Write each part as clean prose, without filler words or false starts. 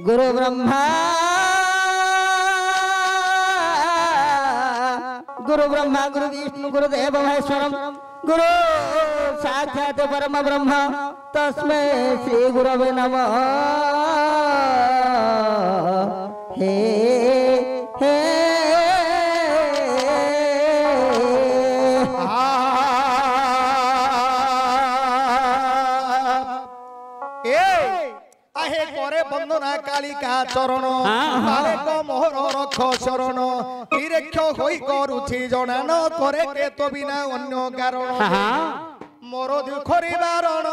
गुरु ब्रह्मा गुरु विष्णु गुरुदेव महेश्वरम गुरु साक्षात् परम ब्रह्म तस्मै श्री गुरवे नमः। हे हे आहे करे बंदना कालिका चरण तारे को मोहर रख शरण निरक्ष होई करूछि जनान करे के तो बिना अन्य कारण मोर दुख निवारण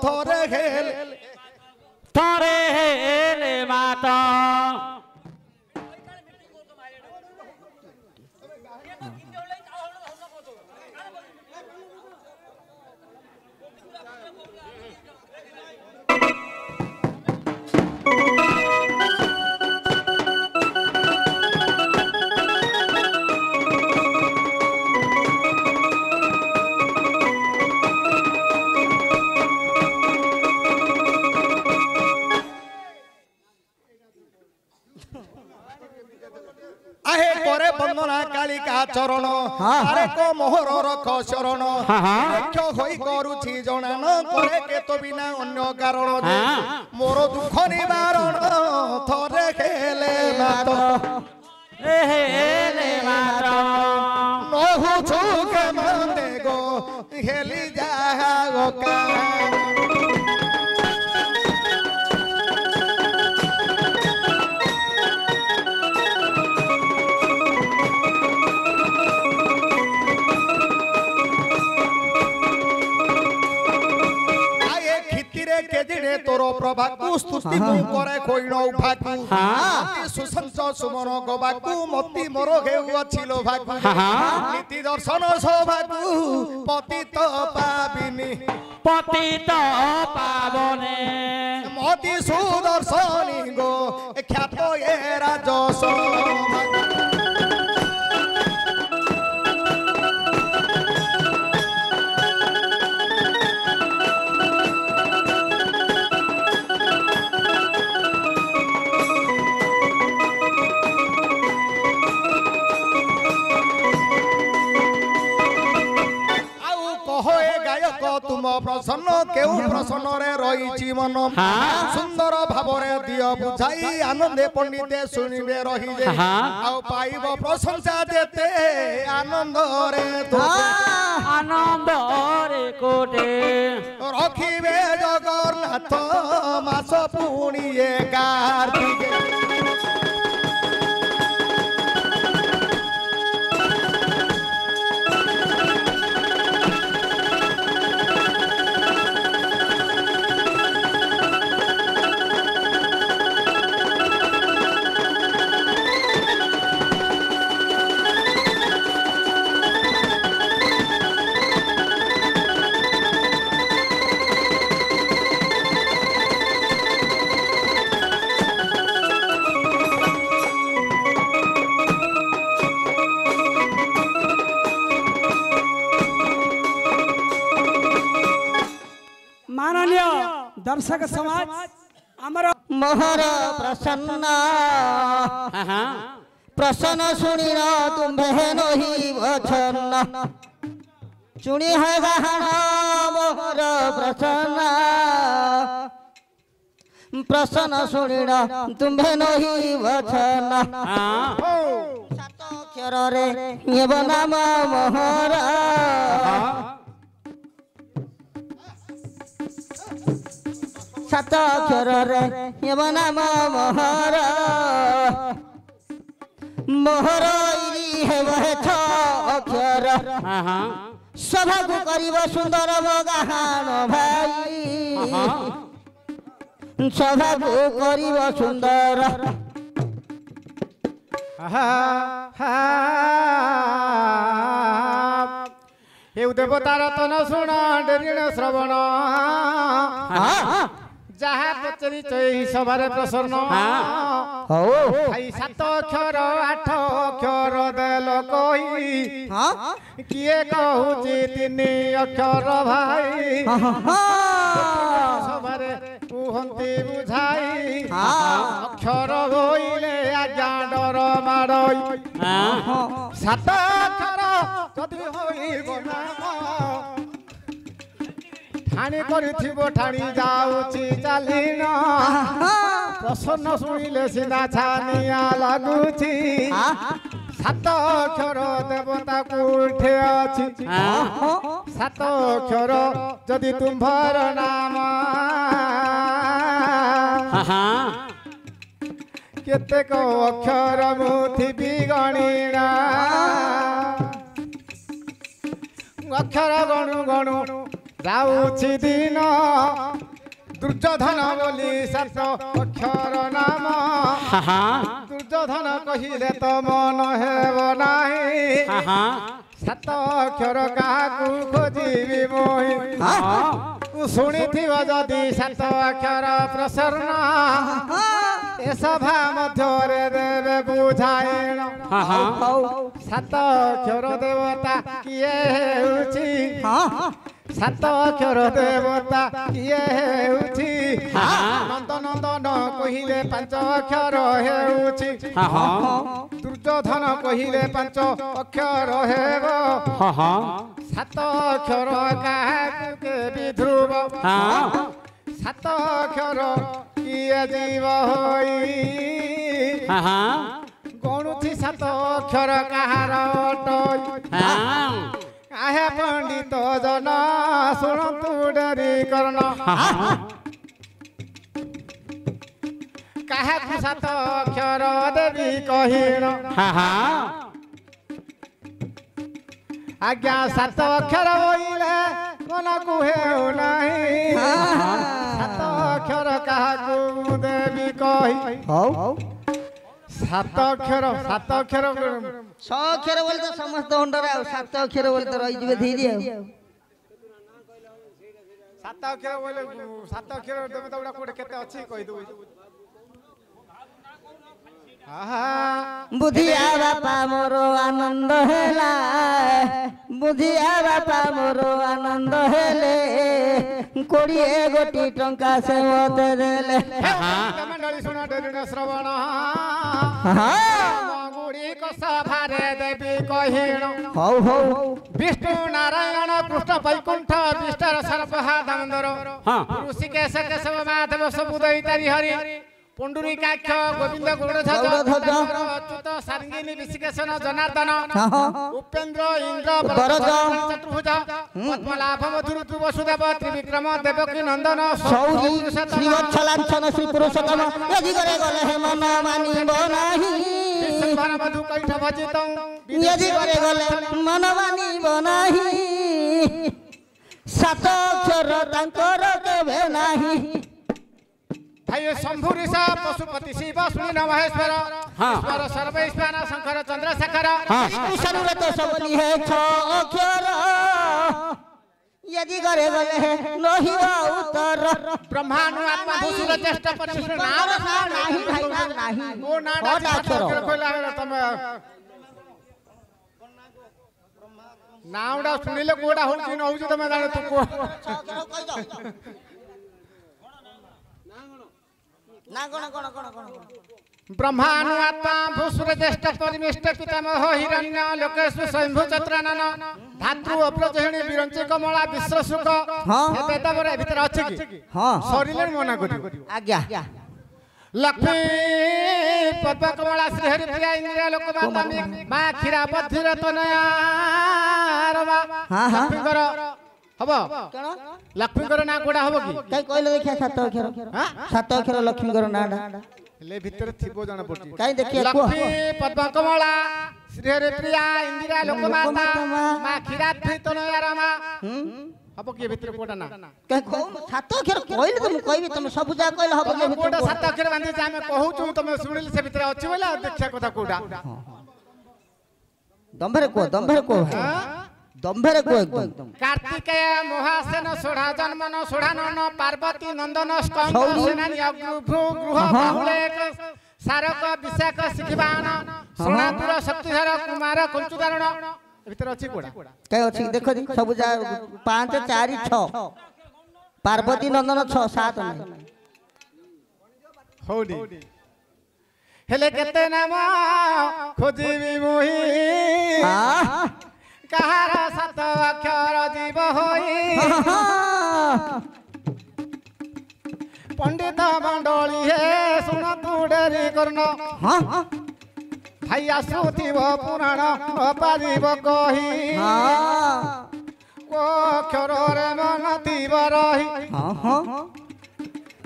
थोरे हेले माता आहे करे बंदना कालिका चरण तारे को मोहर रख शरण निरक्ष होई करूछि जनान करे के तो बिना अन्य कारण मोर दुख निवारण थोरे हेले मातो हेले माता नहु छुके मंदे गो हेली जाओ का केजिडे तोरो प्रभाकु स्तुति मु करे कोइनो उभाकु सुसंस सुमन गबाकु मति मोरो हेउ अछिलो भाकु नीति दर्शन सौभाकु पतित पावने मति सुदर्शनी गो ख्यात ए राजस तुम प्रसन्न केउ प्रसन्न रे रही मन सुंदर भावरे दियो बुझाई आनंदे पंडिते सुनिबे रही जे आउ पाइब प्रशंसा देते आनंद रे कोटे रखिबे जगन्नाथ मास पुणी कार्तिक दर्शक समाज अमर मोहर प्रसन्न प्रसन्न सुनी तुम्हें नहीं वचन चुनी है गहन मोहर प्रसन्न प्रसन्न सुनी तुम्हें नहीं वचन सात रे ये नाम मोहर सात अक्षर रे ये नाम मोहर मोहर इरी है वह छ अक्षर सभा को करिब सुंदर बगान भाई सभा को करिब सुंदर हे देवतार तन शुण डेरिण श्रवण जहा पचरी चई सभारे प्रसन्न भाई सात अक्षर आठ अक्षर देल कही किए कहूची तीन अक्षर भाई सभारे କୁହନ୍ତି ବୁଝାଇ ଅକ୍ଷର ବୋଇଲେ ଆଜ୍ଞା ଡର ମାଡ଼ଇ ସାତ ଅକ୍ଷର ଯଦି ହୋଇବ ନାମ ଠାଣି କରିଥିବ ଠାଣି ଯାଉଛି ଚାଲିନ ପ୍ରସନ୍ନ ଶୁଣିଲେ ସିନା ଛାନିଆ ଲାଗୁଛି ସାତ ଅକ୍ଷର ଦେବତା କୋଉଠି ଅଛି ସାତ ଅକ୍ଷର ଯଦି ତୁମ୍ଭର ନାମ କେତେକ ଅକ୍ଷର ମୁଁ ଥିବି ଗଣିଣା ଅକ୍ଷର ଗଣୁ ଗଣୁ ଯାଉଛି ଦିନ ଦୁର୍ଯୋଧନ ବୋଲି ସାତ ଅକ୍ଷର ନାମ ଦୁର୍ଯୋଧନ କହିଲେ ତ ମନ ହେବ ନାହିଁ ସାତ ଅକ୍ଷର କାହାକୁ ଖୋଜିବି ମୁହିଁ ଶୁଣିଥିବ ଯଦି ସାତ ଅକ୍ଷର ପ୍ରସନ୍ନ ଏ ସଭା ମଧ୍ୟରେ ଦେବେ ବୁଝାଇଣ ସାତ ଅକ୍ଷର ଦେବତା କିଏ ହେଉଛି ସାତ ଅକ୍ଷର ଦେବତା କିଏ ହେଉଛି ନନ୍ଦନନ୍ଦନ କହିଲେ ପାଞ୍ଚ ଅକ୍ଷର ହେଉଛି ଦୁର୍ଯୋଧନ କହିଲେ ପାଞ୍ଚ ଅକ୍ଷର ହେବ ସାତ ଅକ୍ଷର କାହାକୁ କେବି ଧ୍ରୁବ ସାତ ଅକ୍ଷର କିଏ ଯିବ ହୋଇ ଗଣୁଛି ସାତ ଅକ୍ଷର କାହାର ଅଟଇ ଆହେ ପଣ୍ଡିତ ଜନ ଶୁଣନ୍ତୁ ଡେରି କରନ କାହାକୁ ସାତ ଅକ୍ଷର ଦେବି କହିଣ ଆଜ୍ଞା ସାତ ଅକ୍ଷର ବୋଇଲେ ମନକୁ ହେଉ ନାହିଁ ସାତ ଅକ୍ଷର କାହାକୁ ଦେବି କହି ସାତ ଅକ୍ଷର ସାତ ଅକ୍ଷର ଛ ଅକ୍ଷର ବୋଲି ତ ସମସ୍ତ ଅଣ୍ଡରେ ଆଉ ସାତ ଅକ୍ଷର ବୋଲି ତ ରହିଯିବେ ଧୀରେ ଆଉ ସାତ ଅକ୍ଷର ବୋଇଲେ ସାତ ଅକ୍ଷର ଦେବେ ତ କୋଉଠି କେତେ ଅଛି କହିଦେବୁ ବୁଧିଆ ବାପା ମୋର ଆନନ୍ଦ ହେଲା ବୁଧିଆ ବାପା ମୋର ଆନନ୍ଦ ହେଲେ 20 ଗୋଟି ଟଙ୍କା ସେ ମତେ ଦେଲେ ଶୁଣ ଡେରିଣ ଶ୍ରବଣ ଗୁଡ଼ିକ ସଭାରେ ଦେବି କହିଣ ହଉ ହଉ ବିଷ୍ଣୁ ନାରାୟଣ କୃଷ୍ଣ ବୈକୁଣ୍ଠ ବିଷ୍ଣର ସର୍ବହା ଦାମୋଦର ଋଷିକେଶ କେଶବ ମାଧବ ସବୁ ଦୈତାରି ହରି পুণ্ডরীকাক্ষ গোবিন্দ গৌড়ধ্বজ অচ্যুত সারঙ্গিনী ঋষিকেশন জনার্দন উপেন্দ্র ইন্দ্র বরদ চতুর্ভুজ পদ্মলাভ মধুর বসুদেব ত্রিবিক্রম দেবকী নন্দন সৌরি শ্রীবৎসলাঞ্ছন শ্রী পুরুষোত্তম এদিকে গলে হে মন মানিব নাহি বিশ্বম্ভর মধু কৈঠ ভজিত এদিকে গলে মন মানিব নাহি সাত অক্ষর তাঙ্কর কেবে নাহি भाई शंभु ऋष पशुपति शिव सुनील महेश्वर ईश्वर सर्वेश्वर शंकर चंद्रशेखर तो सबनी है छ अक्षर यदि करे गले है नहीं उत्तर ब्रह्मांड आत्मा भूसुर ज्येष्ठ परमेश्वर नाम नहीं भाई नाम नहीं वो नाम अक्षर कहला तमे नामडा सुनिले कोडा होउची न होउची तमे जाने तू को ना गण गण गण गण ब्रह्मांड आत्मा भूसुर ज्येष्ठ परमेष्ठ पितामह हिरण्य लोकेश शंभु चत्रानन धातु अप्रजहिणी विरंची कमला विश्व सुख हे वेदवर भीतर अछि कि हां शरीर मना करियो आज्ञा लक्ष्मी पद्म कमला श्री हरि प्रिया इंद्रिया लोकमाता मां खीरा बधिर तनया रमा हां हां लक्ष्मीकर हबो केन लक्ष्मीकर ना कोडा हबो कि कई कहले देखिया सात अक्षर सात अक्षर लक्ष्मीकर नाडा ले भीतर थिबो जाना पड़ती कई देखिया को लक्ष्मी पद्म कमला श्री हरि प्रिया इंदिरा लोकमाता मां खीरात्रि तनया रमा हबो के भीतर कोडा ना कई को सात अक्षर कहले तुम कहबी तुम सब जा कहले हबो के कोडा सात अक्षर बांधी जे हम कहूछु तुम सुनिल से भीतर अछि बोला देखिया कथा कोडा दंभरे को दंभरे को एकदम कार्तिकेय महासेन सोढ़ा जन्मन सोढ़ानन पार्वती नंदन स्कंद सेनानी अग्रुभु गृह बाहुलेक सारक विशाख शिखबान सोनापुर शक्तिधर कुमार कुंचुदारण भीतर अछि कोडा कई अछि देखो सब जा 5 4 6 पार्वती नंदन 6 7 नहीं ହଉନି ହେଲେ କେତେ ନାମ ଖୋଜିବି ମୁହିଁ କାହାର ସାତ ଅକ୍ଷର ଯିବ ହୋଇ ପଣ୍ଡିତ ମଣ୍ଡଳୀ ହେ ଶୁଣ ତୁ ଡେରି କରୁନ ଭାଇ ଆସୁଥିବ ପୁରାଣ ପାରିବ କହି ଅକ୍ଷରରେ ମନ ଥିବ ରହି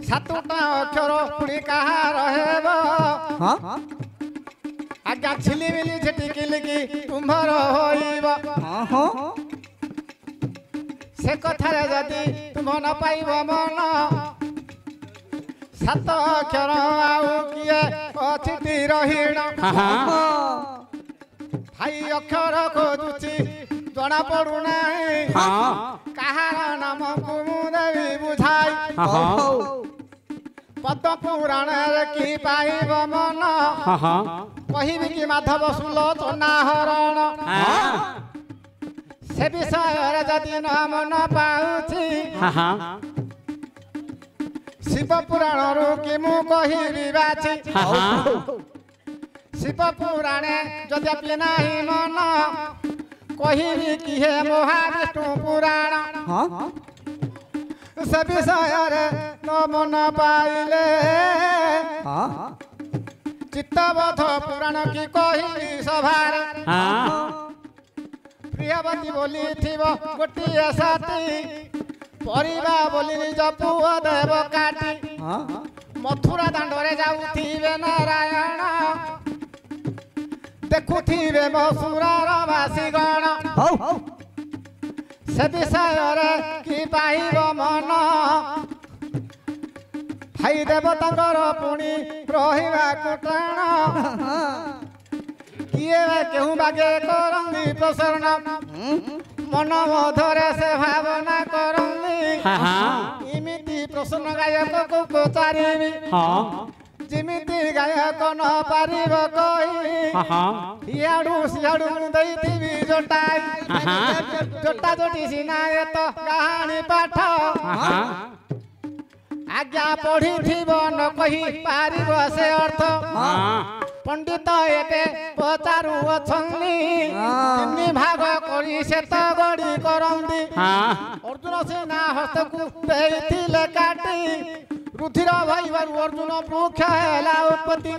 ସାତଟା ଅକ୍ଷର ପୁଣି କାହାର ହେବ ଆଜ୍ଞା ଛିଲିମିଲି ଝିଟିକିଲିକି ତୁମ୍ଭର ହୋଇବ ସେ କଥାରେ ଯଦି ତୁମ ନ ପାଇବ ମନ ସାତ ଅକ୍ଷର ଆଉ କିଏ ଅଛିଟି ରହିଣ ଭାଇ ଅକ୍ଷର ଖୋଜୁଛି ଜଣା ପଡୁନାହିଁ କାହାର ନାମକୁ ମୁଁ ଦେବି ବୁଝାଇ ପଦ୍ମ ପୁରାଣରେ କି ପାଇବ ମନ କହିବି କି ମାଧବ ସୁଲୋଚନା ହରଣ ସେ ବିଷୟରେ ଯଦି ନ ମନ ପାଉଛି ଶିବ ପୁରାଣରୁ କି ମୁଁ କହିବି ବାଛି ଶିବ ପୁରାଣେ ଯଦି ନାହିଁ ମନ କହିବି କି ହେ ମହାବିଷ୍ଣୁ ପୁରାଣ ସେ ବିଷୟରେ ନ ମନ ପାଇଲେ ଚିତ୍ତବୋଧ ପୁରାଣ କି କହିବି ସଭାରେ ପ୍ରିୟବତୀ ବୋଲି ଥିବ ଗୋଟିଏ ସାଥୀ ପରିବା ବୋଲି ନିଜ ପୁଅ ଦେବ କାଟି ମଥୁରା ଦାଣ୍ଡରେ ଯାଉଥିବେ ନାରାୟଣ ଦେଖୁଥିବେ ମସୁରାର ବାସିଗଣ ସେ ବିଷୟରେ କି ପାଇବ ମନ ଭାଇ ଦେବତାଙ୍କର ପୁଣି ରହିବାକୁ ଟାଣ କିଏ କେଉଁ ବାଗେ କରନ୍ତି ପ୍ରସରଣ ମନ ମଧ୍ୟରେ ସେ ଭାବନା କରନ୍ତି ଏମିତି ପ୍ରସନ୍ନ ଗାୟକକୁ ପଚାରିବି ଯେମିତି ଗାୟକ ନ ପାରିବ କହି ଇଆଡୁ ସିଆଡୁ ଦେଇଥିବି ଜଟାଇ ଜଟା ଜଟି ସିନା ଏତ କାହାଣୀ ପାଠ ଆଜ୍ଞା ପଢିଥିବ ନ କହି ପାରିବ ସେ ଅର୍ଥ ପଣ୍ଡିତ ଏବେ ପଚାରୁ ଅଛନ୍ତି ତିନି ଭାଗ କରି ସେ ତ ଗଡ଼ି କରନ୍ତି ଅର୍ଜୁନ ସିନା ହସ୍ତକୁ ଦେଇଥିଲେ କାଟି ରୁଧିର ଭାଇବାରୁ ଅର୍ଜୁନ ବୃକ୍ଷ ହେଲା ଉତ୍ପତ୍ତି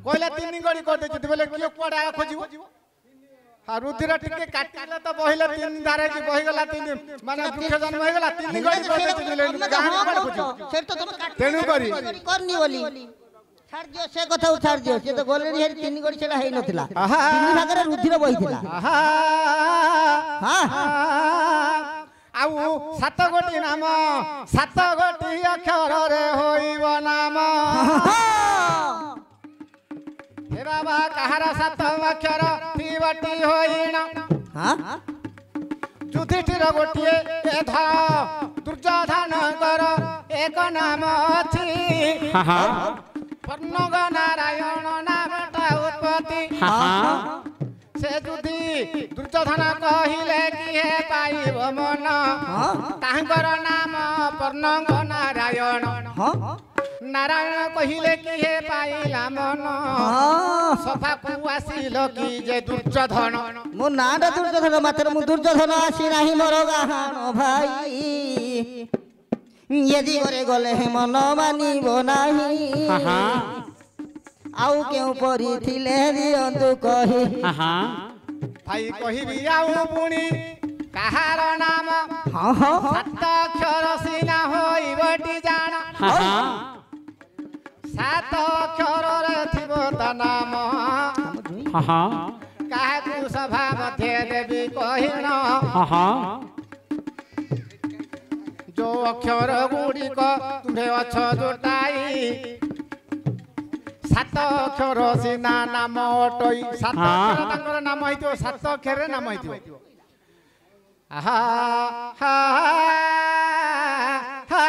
କହିଲେ ତିନି ଗଡ଼ି କରିଦେଇଛନ୍ତି ବୋଲେ କିଏ କୁଆଡ଼େ ଖୋଜିବ ରୁଧିର ଟିକେ କାଟିଲେ ତ ବହିଲେ ତିନି ଧାରେ କି ବହିଗଲା ତିନି ମାନେ ବୃକ୍ଷ ଜନ୍ମ ହେଇଗଲା ତିନି ଗଡ଼ି କରିଦେଇଛନ୍ତି ତେଣୁ କରି करनी बोली छाड़ दियो से कथा छाड़ दियो से तो गोले रे तीन गड़ी सेला हेई नथिला तीन भागरे रुधिर बहिथिला आउ सात गोटी नाम सात गोटी अक्षर रे होइब नाम हे बाबा कहार सात अक्षर तीवटी होइण युधिष्ठिर गोटिए ए धर दुर्योधन कर एक नाम अछि पर्णग नारायण नामटा उत्पत्ति से युधि दुर्योधन कहिले किए पाइब मन तांकर नाम पर्णग नारायण नारायण कहिले किए पाइला मन सभा को आसिल कि जे दुर्योधन मो नाडा दुर्योधन मात्र मु दुर्योधन आसी नाही मोर गाहन भाई यदि करे गले मन मानिब नाही आउ केउ परी थिले दियंतु कहि भाई कहिबी आउ पुणी कहार नाम सात अक्षर सिना होइबटी जान सात अक्षर रे थिबो त नाम काहाकु सभा मध्ये देवी कहिन जो अक्षर गुड़िक तुमे अछ जोटाई सात अक्षर सिना नाम अटई सात अक्षर तांकर नाम होइतो सात अक्षर नाम होइतो आहा हा हा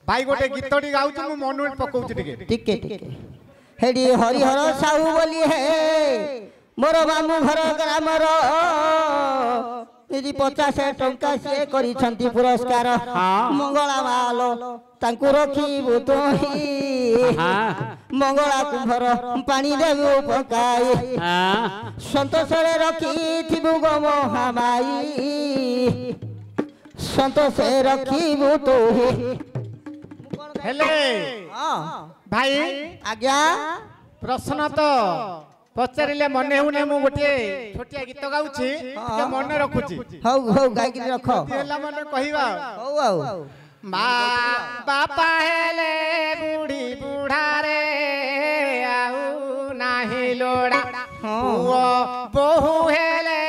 भाई गोटे गीतटी गाउछु मु मनु पकाउछु टिके टिके टिके हेडी हरिहर साहू बोली हे मोर मामू घर ग्रामर यदि 50 टंका से करिछंती पुरस्कार मंगला मालो तांकु रखिबु तोही मंगला कुंभर पानी देबु पकाई संतोषरे रखिथिबु गो महामाई संतोषे रखिबु तोही हेले भाई आज्ञा प्रश्न तो पचारे मने हुने मु गोटे छोटिया गीत गाउछि जे मने रखुछि हौ हौ गायकी रख हेला मने कहिबा हौ हौ माँ बापा हेले बूढ़ी बूढ़ा रे आउ नाही लोड़ा पुओ बहु हेले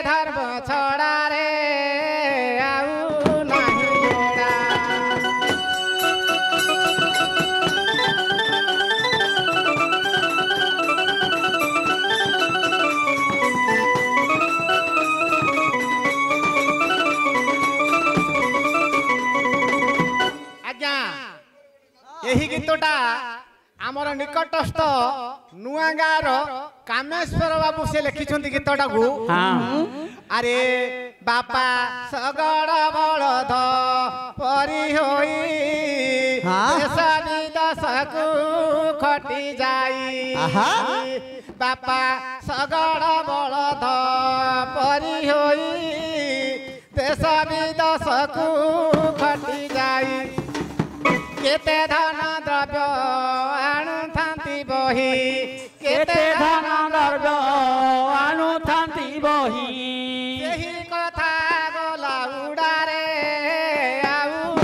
धर्म छड़ा रे आउ नाही लोड़ा यही गीतटा आमर निकटस्थ नुआगार कामेश्वर बाबू से लिखिं गीतटा को अरे बापा सगड़ बलद परी होई दश को खटी जाई बापा सगड़ बलद परी होई देश विदेश को खटी जाई केते धन द्रव्य आणुथांती बही केते धन द्रव्य आणुथांती बही यही कथा गला उड़ारे आउ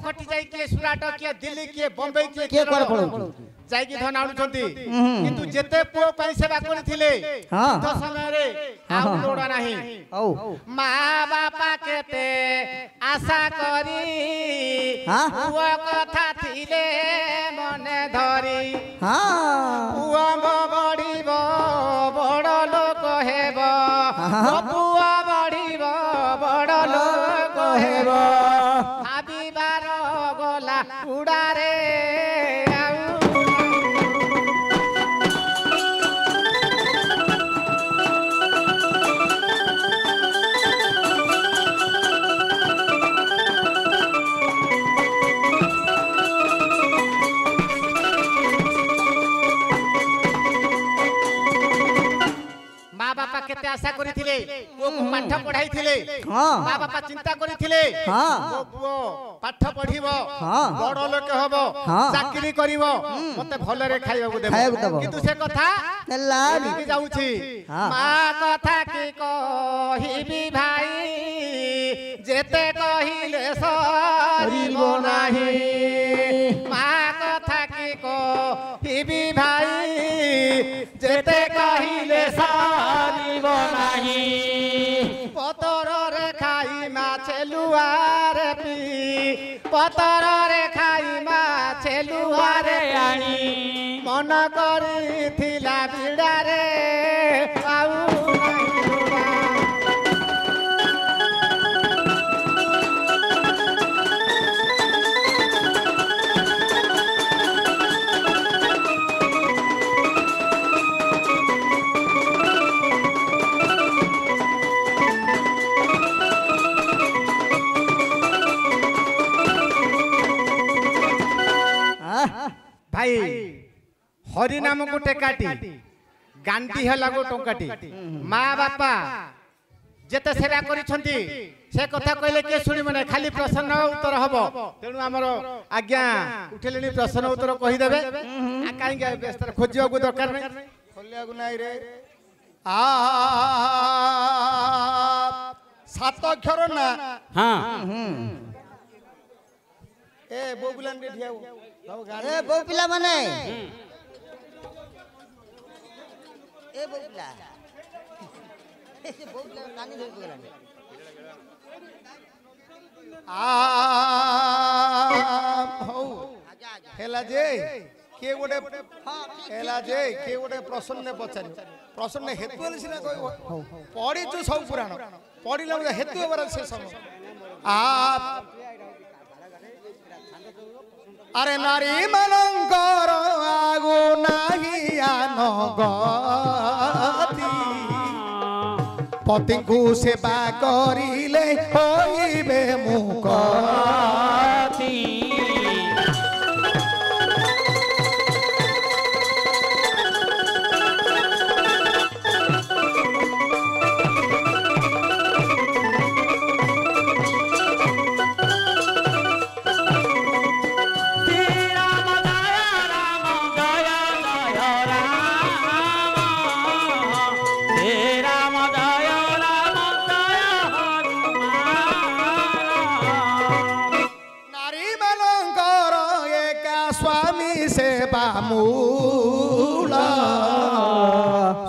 खटी जाई के सुराट के दिल्ली के बॉम्बे के जाइकी धन आणुछंती किंतु जेते पो पई सेवा करथिले तो समय रे आउ लोड़ा नाही माँ बापा केते आशा करी पुआ कथा थिले मने धरी पुआ बढिब बड़ लोक हेब पुआ बढिब बड़ लोक हेब भाबिबार गला उड़ारे बापा केते आशा करिथिले ओ पाठ पढाइथिले मां बापा चिंता करिथिले ओ पुओ पाठ पढिबो बड़ लोक हबो चाकरी करिवो मते भलरे खाइबाकू देबो किंतु से कथा लागी जाउछि मां कथा की कहिबी भाई जेते कहिले सरिबो नाही मां कथा की कहिबी भाई जेते कहिले सरिबो नाही पतर रे खाई माछे लुआरे पी पतर रे खाई माछे लुआरे आनी मन करिथिला बिड़ारे आउ भाई हरि नाम को टेकाटी गांधी हला गो टंकाटी माँ बापा जेते सेवा करिसंती से कथा कहले के सुनि मने खाली प्रश्न उत्तर हबो तेनु हमर आज्ञा उठेलेनी प्रश्न उत्तर कहि देबे आ काई के व्यस्त खोजियो को दरकार नै खोलिया को नै रे आ सात अक्षर ना हां ए बोबुलान रे ढियाओ ए बो पिला माने ए बो पिला ए बो पिला कानी धोई गेलानी आ हौ हेला जे के गोटे हां एला जे के गोटे प्रश्न ने पचारि प्रश्न ने हेतु हेले सिना कहबो पढी छु सब पुराण पढिला हेतु हेबर से समय आ अरे नारी मनंकर आगो नाही आनगति पति को सेवा करिले होइबे मुक्ति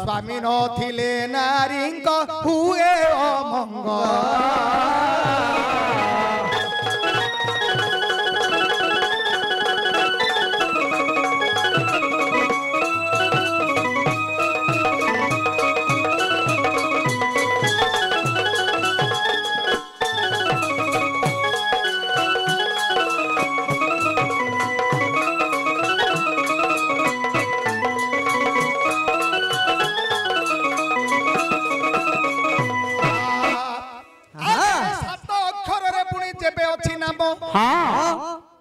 स्वामी नथिले नारीଙ୍କ हुए अमंगल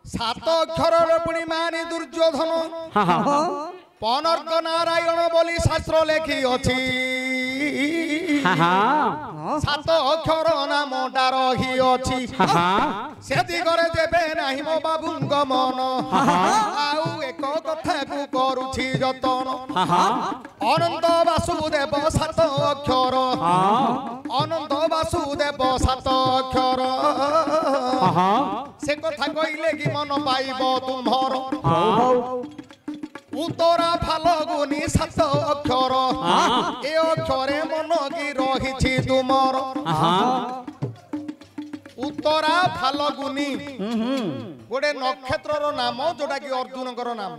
सात अक्षर पुणी मानी दुर्योधन पनर्क नारायण बोली शास्त्र लेखी अछि सात अक्षर नाम रही अछि से दिगरे जेबे नाही मो बाबूंग मन आउ एक कथा को करूछि जतन अनंत वासुदेव सात अक्षर अनंत वासुदेव सात अक्षर से कथा कइले कि मन पाइब तुम्हर उत्तरा फाल्गुनी सात अक्षर ए अक्षरे मन की रही तुमर उत्तरा फाल्गुनी गोटे नक्षत्र नाम जोटा कि अर्जुन नाम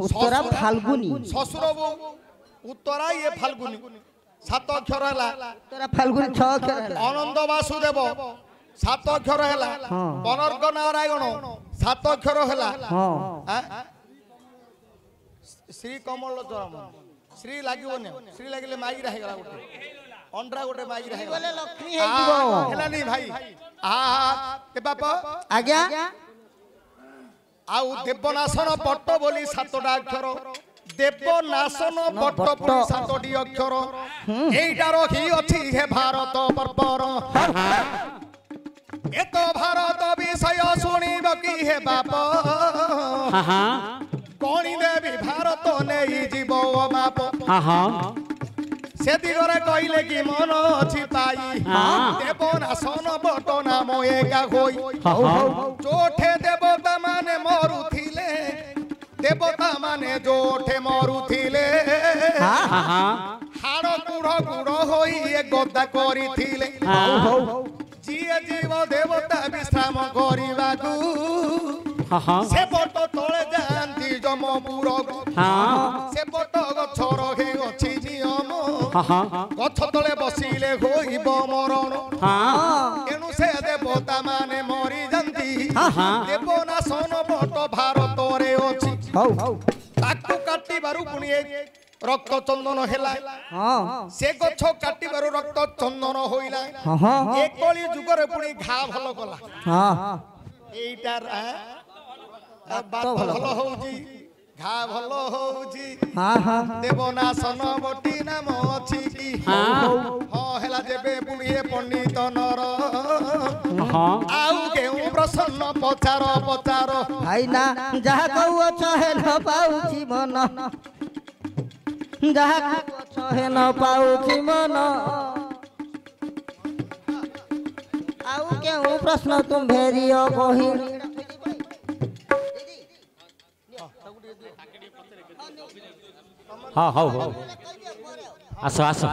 उत्तरा फाल्गुनी शशुर उत्तरा ये फाल्गुनी सात अक्षर है उत्तरा फाल्गुनी 6 अक्षर है अनंत वासुदेव सात अक्षर है पनर्क नारायण सात अक्षर है श्री कमल चरम श्री लागिवने श्री लागिले माई रहेगला गोटे अंडरा गोटे माई रहेगला लक्ष्मी हे जीवो हेला नहीं भाई ते बापा आज्ञा आउ देवनाशन पट्ट बोली सातटा अक्षर देवनाशन पट्ट बोली सातटी अक्षर एटा रही अछि हे भारत बर्बर ए तो भारत विषय सुनिब की हे बापा कौनी देवी भारत नहीं जीव बाप से दिगरे कहले कि मन अछि पाई देवनाशन बट नाम एका होई जोठे देवता माने मरुथिले देवता माने जोठे मरुथिले हाड़ गुड़ गुड़ होई ए गद्दा करिथिले जिए जीव देवता विश्राम करिबाकू से पट तले जानती जमपुर से पट गछर हे अछि नियम गछ तले बसिले होइब मरण एनु से देवता माने मरि जानती देवनाशन पट भारत रे अछि ताकू काटी बारु पुनी रक्त चंदन हेला से गछ काटी बारु रक्त चंदन होइला एक कली जुगरे पुनी घा भलो कला एटा बात भलो होउजी घा भलो होउजी देवनाशन बटी नाम अछि की हेला जेबे बुलिए पंडित नर आउ केउ प्रसन्न पचार पचार भाई ना जहा कहू छहे न पाउछि मन जहा कहू छहे न पाउछि मन आउ केउ प्रश्न तुम भेरियो कहि हाँ हाँ आसो आसो